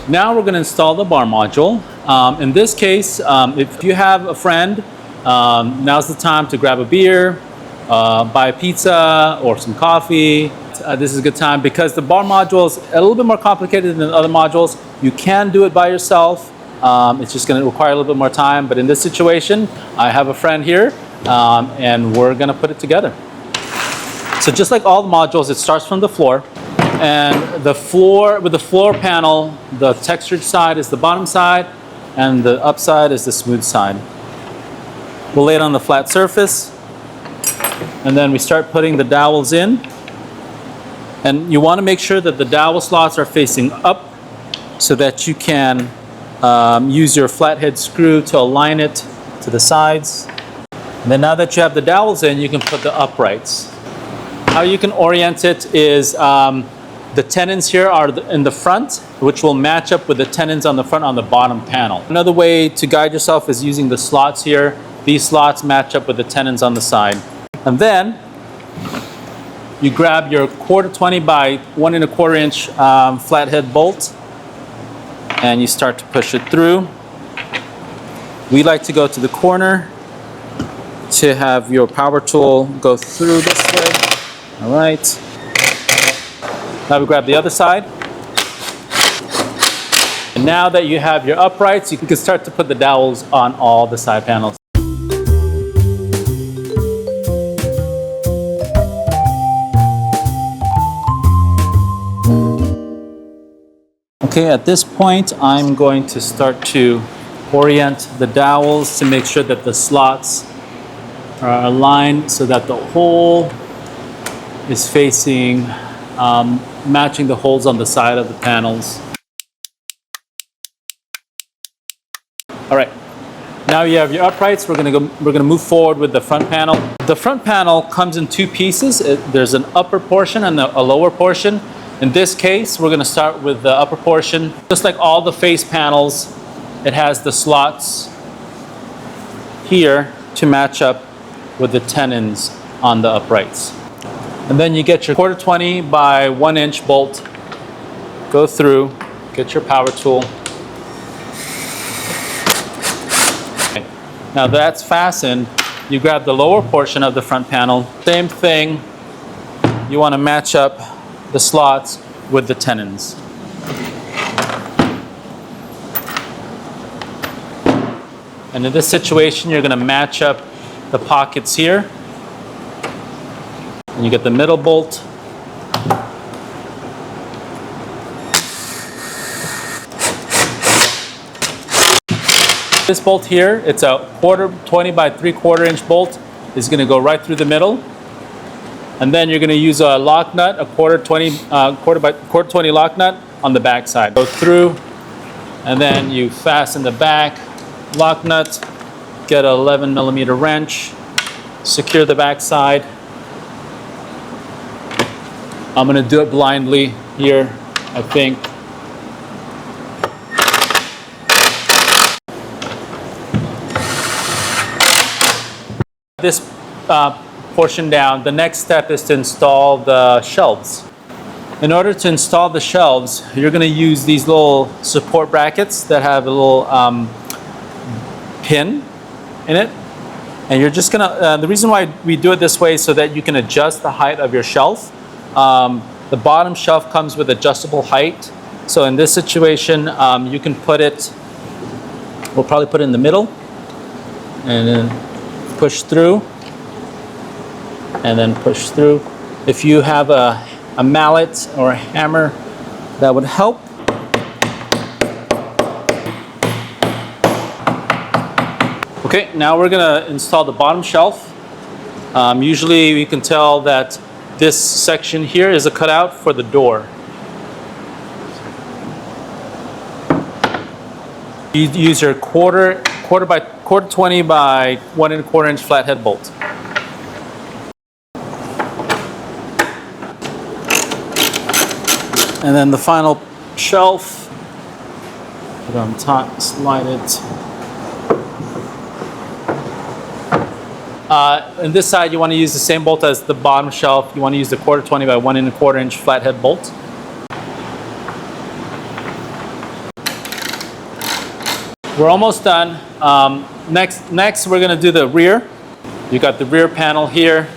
Now we're going to install the bar module. In this case, if you have a friend, now's the time to grab a beer, buy a pizza or some coffee. This is a good time because the bar module is a little bit more complicated than other modules. You can do it by yourself. It's just going to require a little bit more time. But in this situation, I have a friend here and we're going to put it together. So just like all the modules, it starts from the floor. And the floor, with the floor panel, the textured side is the bottom side and the upside is the smooth side. We'll lay it on the flat surface and then we start putting the dowels in. And you want to make sure that the dowel slots are facing up so that you can use your flathead screw to align it to the sides. And then now that you have the dowels in, you can put the uprights. How you can orient it is the tenons here are in the front, which will match up with the tenons on the front on the bottom panel. Another way to guide yourself is using the slots here. These slots match up with the tenons on the side. And then you grab your 1/4 by 1 1/4 inch flathead bolt and you start to push it through. We like to go to the corner to have your power tool go through this way. All right. Now we grab the other side. And now that you have your uprights, you can start to put the dowels on all the side panels. Okay, at this point, I'm going to start to orient the dowels to make sure that the slots are aligned so that the hole is facing matching the holes on the side of the panels. All right, now you have your uprights. We're gonna move forward with the front panel. The front panel comes in two pieces. There's an upper portion and a lower portion. In this case, we're gonna start with the upper portion. Just like all the face panels, it has the slots here to match up with the tenons on the uprights. And then you get your 1/4 by 1 inch bolt, go through, get your power tool. Okay. Now that's fastened, you grab the lower portion of the front panel. Same thing, you want to match up the slots with the tenons. And in this situation, you're going to match up the pockets here. And you get the middle bolt. This bolt here, it's a 1/4 by 3/4 inch bolt. Is going to go right through the middle. And then you're going to use a lock nut, a 1/4 by 1/4 lock nut on the back side. Go through, and then you fasten the back lock nut, get an 11mm wrench, secure the back side. I'm going to do it blindly here, I think. This portion down, the next step is to install the shelves. In order to install the shelves, you're going to use these little support brackets that have a little pin in it. And you're just going to, the reason why we do it this way is so that you can adjust the height of your shelf. The bottom shelf comes with adjustable height. So in this situation, you can put it, we'll probably put it in the middle and then push through and then push through. If you have a mallet or a hammer, that would help. Okay, now we're gonna install the bottom shelf. Usually we can tell that this section here is a cutout for the door. You use your 1/4 by 1/4 by 1 1/4 inch flathead bolt. And then the final shelf, put it on top, slide it. On this side, you want to use the same bolt as the bottom shelf. You want to use the 1/4 by 1 1/4 inch flathead bolt. We're almost done. Next we're gonna do the rear. You got the rear panel here.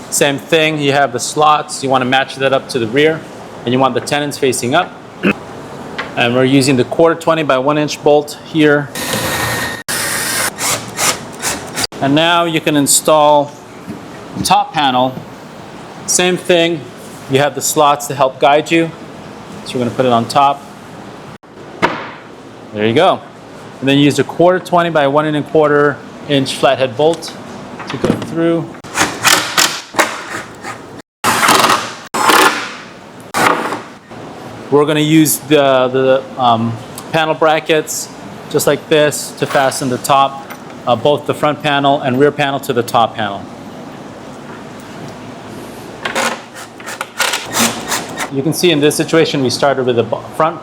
Same thing, you have the slots. You wanna match that up to the rear, and you want the tenons facing up. And we're using the 1/4 by 1 inch bolt here. And now you can install the top panel. Same thing, you have the slots to help guide you. So we're gonna put it on top. There you go. And then use a 1/4 by 1 1/4 inch flathead bolt to go through. We're going to use the panel brackets just like this to fasten the top, both the front panel and rear panel to the top panel. You can see in this situation we started with the front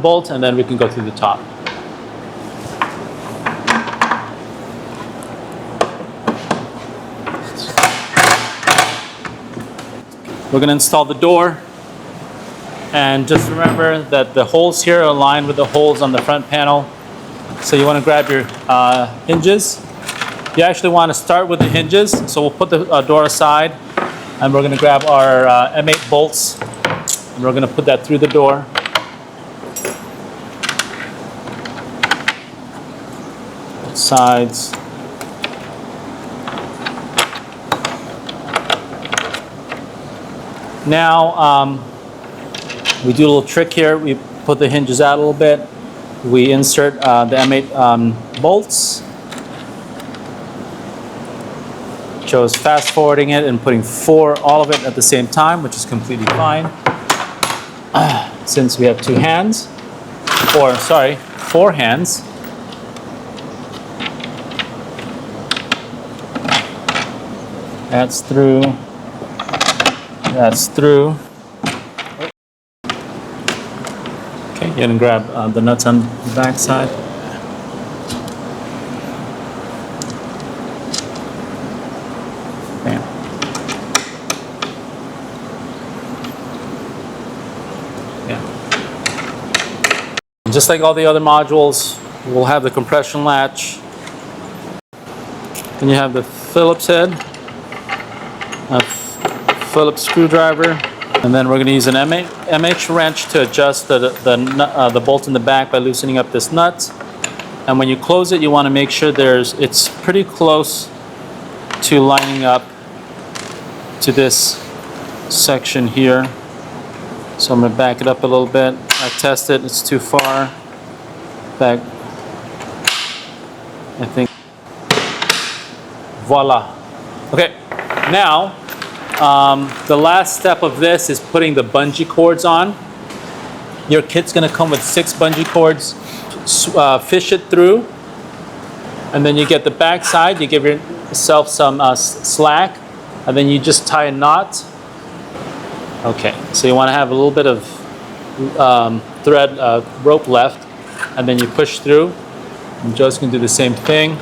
bolt, and then we can go through the top. We're going to install the door, and just remember that the holes here are aligned with the holes on the front panel. So you want to grab your hinges. You actually want to start with the hinges, so we'll put the door aside, and we're going to grab our M8 bolts, and we're going to put that through the door. Sides. Now we do a little trick here. We put the hinges out a little bit. We insert the M8 bolts. Joe's fast forwarding it and putting all of it at the same time, which is completely fine. Since we have 2 hands, or sorry, 4 hands. That's through. That's through. Okay, you're gonna grab the nuts on the back side. Bam. Yeah. And just like all the other modules, we'll have the compression latch. Then you have the Phillips head, a Phillips screwdriver, and then we're going to use an MH wrench to adjust the bolt in the back by loosening up this nut. And when you close it, you want to make sure it's pretty close to lining up to this section here. So I'm going to back it up a little bit. I test it, it's too far back. I think. Voila. Okay, now the last step of this is putting the bungee cords on. Your kit's gonna come with 6 bungee cords. Fish it through, and then you get the back side. You give yourself some slack, and then you just tie a knot. Okay, so you want to have a little bit of thread rope left, and then you push through. And Joe's gonna do the same thing.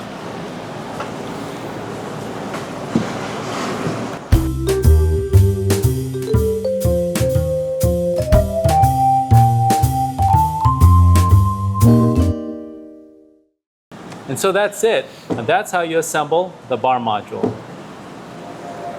And so that's it. And that's how you assemble the bar module.